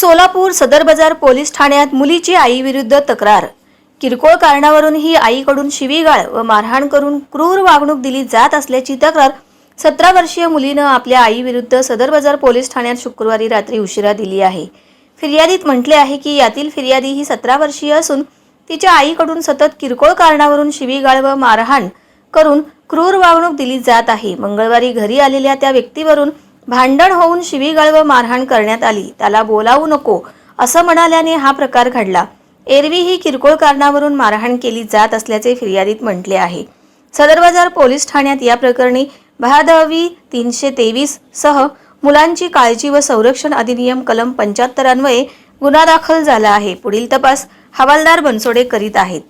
सोलापूर सदर बाजार पोलीस ठाण्यात मुलीची आईविरुद्ध तक्रार। किरकोळ कारणावरून ही आईकडून शिवीगाळ व मारहाण करून क्रूर वागणूक दिली जात असल्याची तक्रार 17 वर्षीय मुलीनं आपल्या आईविरुद्ध सदर बाजार पोलीस ठाण्यात शुक्रवारी रात्री उशिरा दिली आहे। फिर्यादीत म्हटले आहे की यातील फिर्यादी ही 17 वर्षीय असून तिच्या आईकडून सतत किरकोळ कारणावरून शिवीगाळ व मारहाण करून क्रूर वागणूक दिली जात आहे। मंगळवारी घरी आलेल्या त्या व्यक्तीवरून भांडण होऊन शिवीगाळ व मारहाण करण्यात आली। त्याला बोलावू नको असं म्हणाल्याने हा प्रकार घडला। एरवी ही किरकोळ कारणावरून मारहाण केली जात असल्याचे फिर्यादीत म्हटले आहे। सदर बाजार पोलीस ठाण्यात या प्रकरणी भादवी 323 सह मुलांची काळजी व संरक्षण अधिनियम कलम 75 अन्वये गुन्हा दाखल झाला आहे। पुढील तपास हवालदार बनसोडे करीत आहेत।